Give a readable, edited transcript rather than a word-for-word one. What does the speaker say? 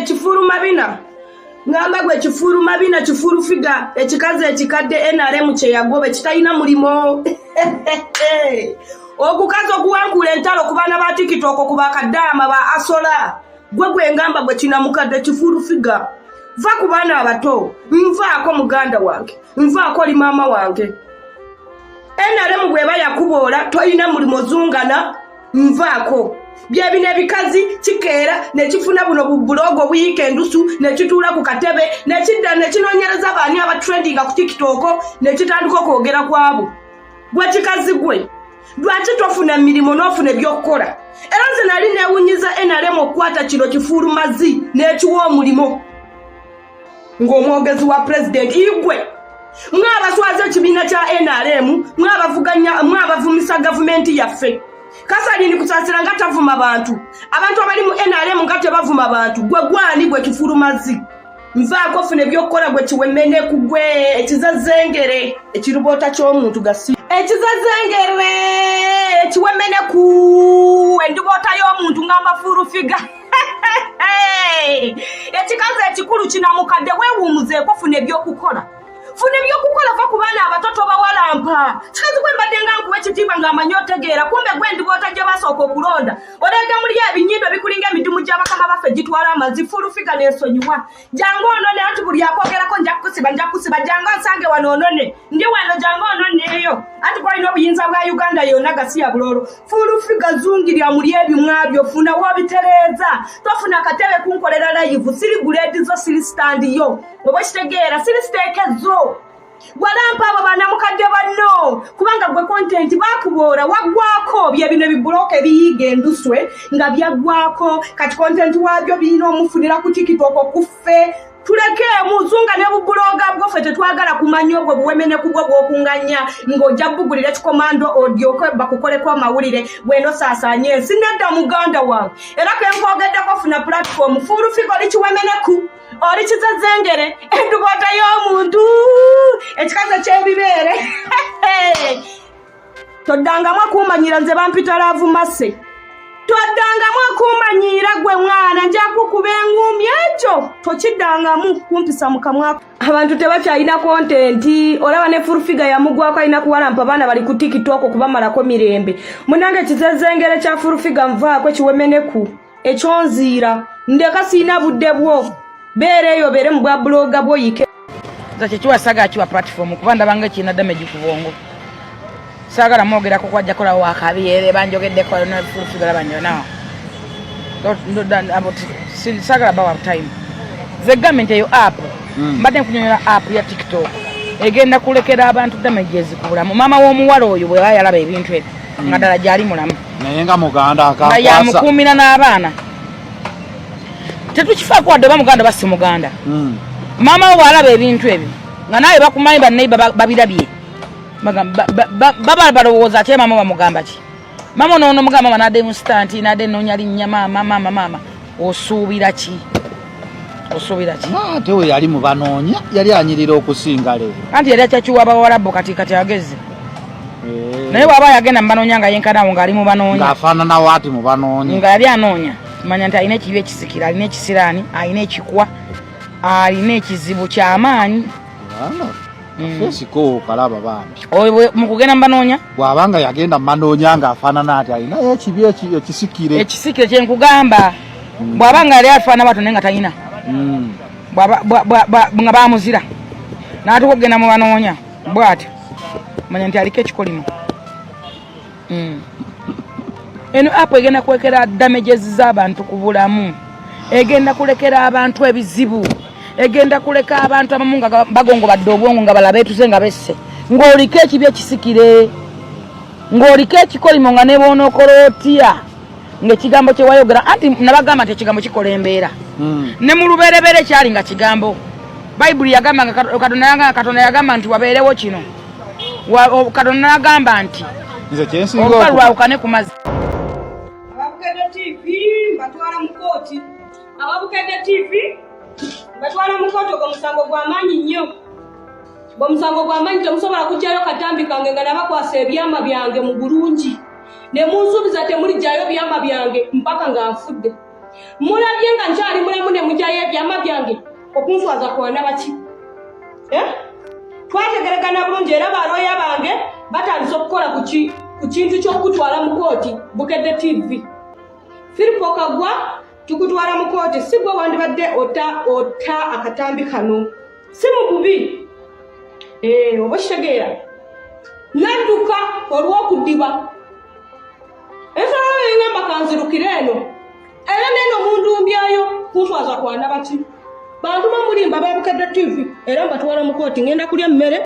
Kifuru mabina. Ngamba gwe kifuru mabina kifuru figa ekikaze ekikadde NRM kye yagobe kitayina mulimo. Okukazo okuwankula entalo ku baana ba TikTok kuba kadama ba asola. Gwe ngamba gwe kina mukadde kifuru figa. Va ku baana abato. Nvaako muganda wange. Nvaako li mama wange. NRM gwe bayakubola toyina mulimo zungana. Nvaako. Byebine bikazi kikeera ne kifuna buno bulogo weekendusu ne kitula ku katebe ne kidda ne kinonyereza bani aba trending ku TikTok ne kitandika okwogera kwabo. Gwe kikazi gwe. Dwaki tofuna milimo nofuna byokola. Era nze nali newunyiza NRM okwata kino kifuru mazi n'ekiwa omulimo. Ng'omwogezi wa president igwe. Mwabaswaza ekibiina kya NRM mwabavumisa gavumenti yaffe. Kasali ni kusasira ngata vuma abantu. Abantu abali mu NRM ngate bavuma abantu. Gwe gwani gwe kifuru mazi. Nvaako fune byokola gwe kiwemene kugwe ekizazengere ekirubota ky'omuntu gasi. Ekizazengere ekiwemene ku endubota y'omuntu ngamba furu figa. Ekikaze ekikulu kinamukadde weewumuzeeko fune byokukola. Fune byokukola fa ku baana abatoto bawalampa. Kikazi gwe mbadde nga nkuwa ekitiibwa ng'amanyi otegeera kumbe gwe ndibota gye basooka okulonda. Oleega muli ebinyindo bikulinga emidumu gy'abakama baffe gitwala amazzi fulu figa n'esonyiwa. Jangu onone anti buli akwogerako nja kusiba jangu nsange wano onone. Ndi wano jangu ononeeyo. Anti gwalina obuyinza bwa Uganda yonna gasi ya bulolo. Fulu figa zungirya muli ebimwabyo funa wabitereeza. Tofuna akatebe kunkolera live siri guledi zo siri stand yo. Bwe kitegeera siri steekezo. Walampa abo bana mukadde banno kubanga gwe content bakubora wagwako bye bino bibuloke biyiga enduswe nga byagwako kati content wabyo bino omufunira ku TikTok kuffe tuleke muzunga ne bubuloga bwo fete twagala kumanya obwo buwemene kubwo bwokunganya ng'ojja bugulira kikomando audio ko bakukoleko amawulire bweno saasanye sinedda muganda wange era kenkwogedde funa platform furu figo likiwemene ku oli kizazengere endubota y'omuntu ekikaze ky'ebibeere toddangamu akumanyira nze bampita laavu masse toddangamu akumanyira gwe mwana nja kukuba engumi ekyo tokiddangamu kumpisa mu kamwa abantu tebakyalina kontenti olaba ne furufiga yamugwako alina kuwalampa abaana bali ku TikTok okubamalako mirembe munange ekizazengere kya furufiga nvaako ekiwemeneku ekyonziira ndeka siina budde bwo beereyo beere mu bwa bloga bwoyike nze kiwasaga kiwa platform kubanda bange kina damage ku bwongo sagala mwogerako kwajja kola wakabyere banjogeddeko no furufiga banjona sagala bawa time the government eyo app mbadde nkunyonyola app ya TikTok egenda kulekera abantu damages ku bulamu mama w'omuwala oyo bwe yalaba ebintu ebyo nga ddala gyali mulamu naye nga muganda akakwasa yamukuumira n'abaana tetukifaako wadde oba muganda basi muganda mama wo bw'alaba ebintu ebyo nga nawe bakumanyi banneiba babirabye baba balowooza ate mama bamugamba ki mama ono mugamba mama nadde mu stanti nadde noonya linnya mama osuubira ki ate we yali mu banoonya yali anyirira okusinga leero anti yali akyakiwa abawalabbo kati ageze naye bw'aba yagenda mu banoonya nga yenkanawo ng'ali mu banoonya ng'afaananawo ati mu banoonya nga yali anoonya manya nti alina ekibi ekisikira alina ekisiraani alina ekikwa alina ekizibu ky'amaanyi fesiko kalaba bambi oyo mu kugenda mu banoonya bw'abanga yagenda mu banoonya ng'afaanana ati alinayo ekibi ekisikire kyenkugamba bw'abanga yali afaana bwato naye nga talina nga baamuzira n'atuka okugenda mu banoonya bw'ati manya nti aliko ekikolimo eno app egenda kwekera damages z'abantu ku bulamu egenda kulekera abantu ebizibu egenda kuleka abantu abamu nga bagongobadde obwongo nga balaba etuze nga besse ng'oliko ekibi ekisikire ng'oliko ekikolimo nga ne boonokola otya ng'ekigambo kye wayogera anti nabagamba nti ekigambo kikola embeera ne mu lubereberye kyali nga kigambo bayibuli yagamba nga katonda yagamba nti wabeerewo kino katonda n'agamba nti olwawukane ku mazzi Ababukedde TV batwala mu kooti Ababukedde TV batwala mu kooti ogwo musango gw'amaanyi nnyo bwe musango gw'amaanyi temusobola kujjayo katambi kange nga nabakwasa ebyama byange mu bulungi ne munsuubiza temulijjayo byama byange mpaka nga nfudde mulabye nga nkyali mulamu ne mujjayo ebyama byange okunswaza kwana baki twategeregana bulungi era balooya bange batandise okukola ku kintu ky'okutwala mu kooti Bukedde TV. Filipo Kagwa tukutwala mu kooti si gwe wandibadde ota akatambi kano si mukubi oba kitegeera nadduka olw'okuddiba ensala eŋŋamba kanzirukire eno era neno mundumbyayo kunswaza kwana baki bantuma mulimba ba Bukedde TV era mbatwala mu kooti ngenda kulya emmere